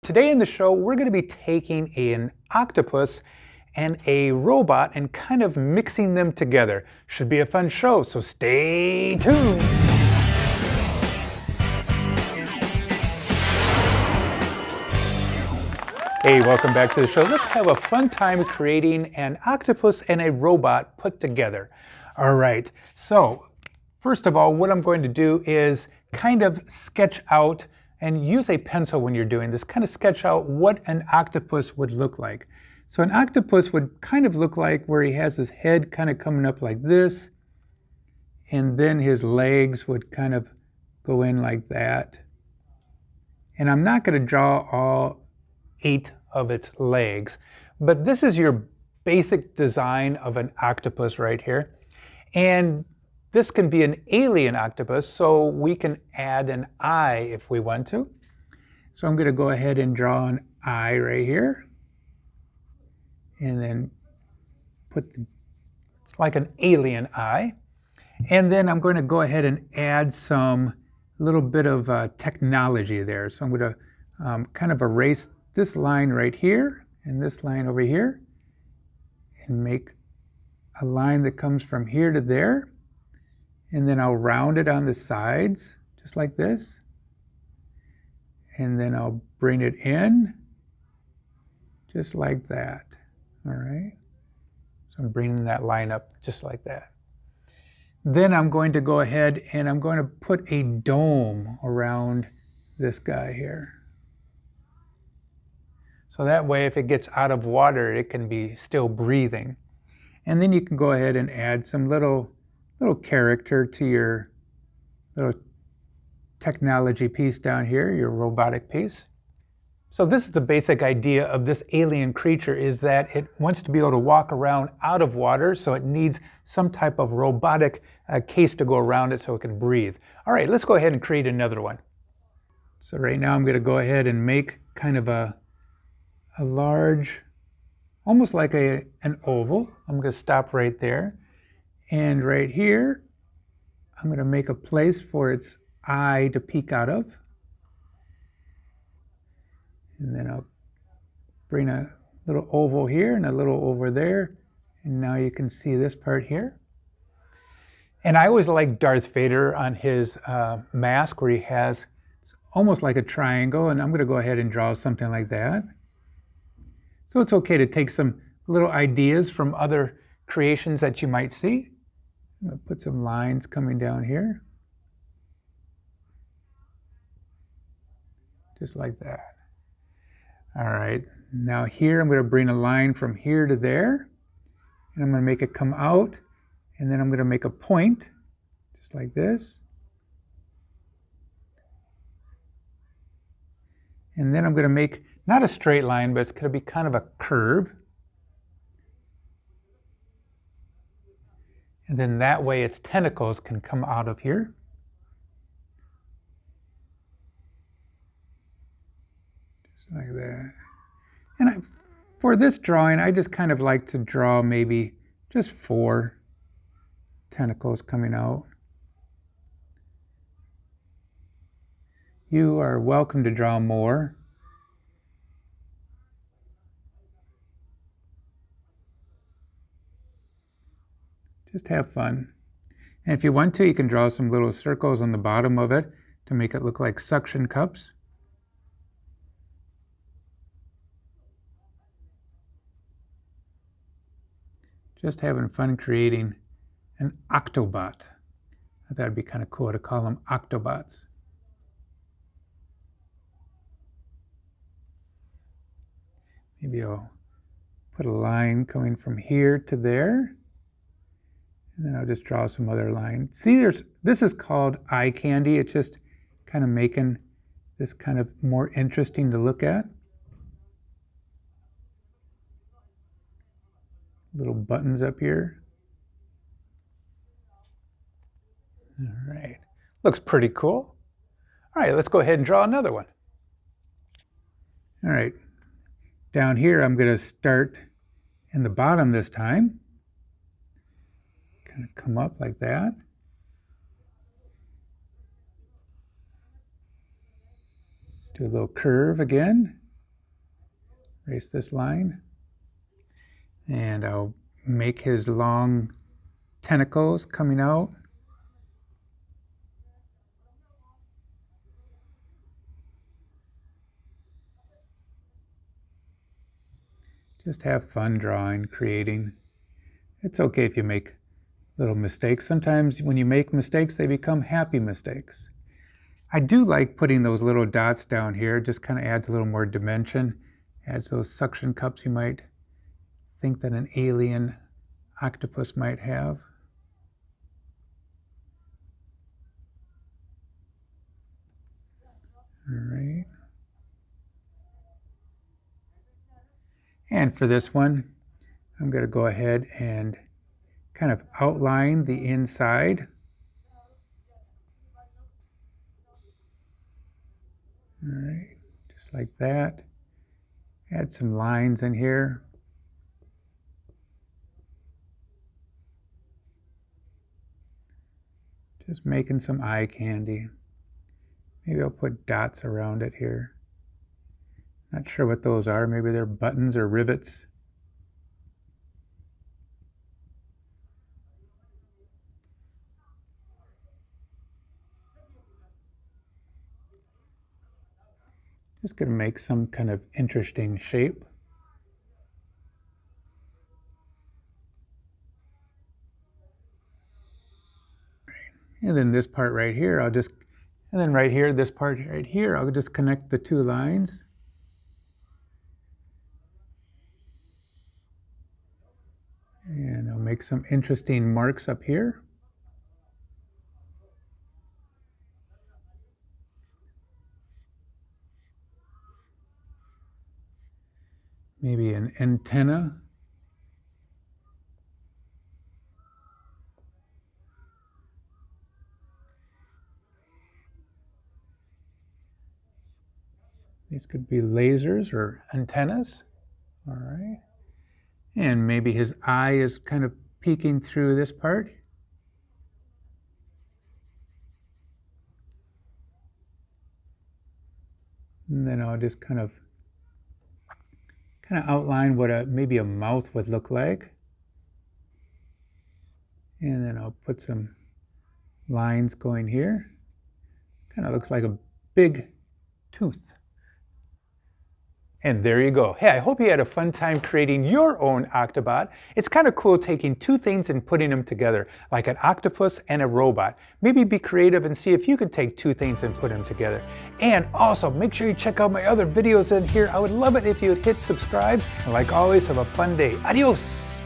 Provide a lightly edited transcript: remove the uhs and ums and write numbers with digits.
Today in the show, we're going to be taking an octopus and a robot and kind of mixing them together. Should be a fun show, so stay tuned. Hey, welcome back to the show. Let's have a fun time creating an octopus and a robot put together. All right, so first of all, what I'm going to do is kind of sketch out, and use a pencil when you're doing this, kind of sketch out what an octopus would look like. So an octopus would kind of look like where he has his head kind of coming up like this, and then his legs would kind of go in like that. And I'm not going to draw all 8 of its legs, but this is your basic design of an octopus right here. And this can be an alien octopus, so we can add an eye if we want to. So I'm going to go ahead and draw an eye right here. And then it's like an alien eye. And then I'm going to go ahead and add some little bit of technology there. So I'm going to kind of erase this line right here and this line over here and make a line that comes from here to there. And then I'll round it on the sides, just like this. And then I'll bring it in, just like that. All right. So I'm bringing that line up just like that. Then I'm going to go ahead and I'm going to put a dome around this guy here. So that way, if it gets out of water, it can be still breathing. And then you can go ahead and add some little character to your little technology piece down here, your robotic piece. So this is the basic idea of this alien creature, is that it wants to be able to walk around out of water, so it needs some type of robotic case to go around it so it can breathe. All right, let's go ahead and create another one. So right now I'm going to go ahead and make kind of a large, almost like an oval. I'm going to stop right there. And right here, I'm going to make a place for its eye to peek out of. And then I'll bring a little oval here and a little over there. And now you can see this part here. And I always like Darth Vader on his mask, where he has, it's almost like a triangle. And I'm going to go ahead and draw something like that. So it's okay to take some little ideas from other creations that you might see. I'm going to put some lines coming down here. Just like that. All right, now here I'm going to bring a line from here to there. And I'm going to make it come out. And then I'm going to make a point, just like this. And then I'm going to make, not a straight line, but it's going to be kind of a curve. And then that way its tentacles can come out of here. Just like that. And for this drawing, I just kind of like to draw maybe just 4 tentacles coming out. You are welcome to draw more. Just have fun. And if you want to, you can draw some little circles on the bottom of it to make it look like suction cups. Just having fun creating an Octobot. I thought it'd be kind of cool to call them Octobots. Maybe I'll put a line coming from here to there. And then I'll just draw some other line. See, this is called eye candy. It's just kind of making this kind of more interesting to look at. Little buttons up here. All right, looks pretty cool. All right, let's go ahead and draw another one. All right, down here I'm going to start in the bottom this time. Kind of come up like that. Do a little curve again. Trace this line. And I'll make his long tentacles coming out. Just have fun drawing, creating. It's okay if you make little mistakes. Sometimes when you make mistakes, they become happy mistakes. I do like putting those little dots down here. Just kind of adds a little more dimension. Adds those suction cups you might think that an alien octopus might have. All right. And for this one, I'm going to go ahead and kind of outline the inside. All right, just like that. Add some lines in here. Just making some eye candy. Maybe I'll put dots around it here. Not sure what those are. Maybe they're buttons or rivets. Just going to make some kind of interesting shape. And then this part right here, and then right here, this part right here, I'll just connect the two lines. And I'll make some interesting marks up here. Maybe an antenna. These could be lasers or antennas. All right. And maybe his eye is kind of peeking through this part. And then I'll just kind of outline what maybe a mouth would look like. And then I'll put some lines going here. Kind of looks like a big tooth. And there you go. Hey, I hope you had a fun time creating your own Octobot. It's kind of cool taking two things and putting them together, like an octopus and a robot. Maybe be creative and see if you could take two things and put them together. And also, make sure you check out my other videos in here. I would love it if you would hit subscribe. And like always, have a fun day. Adios!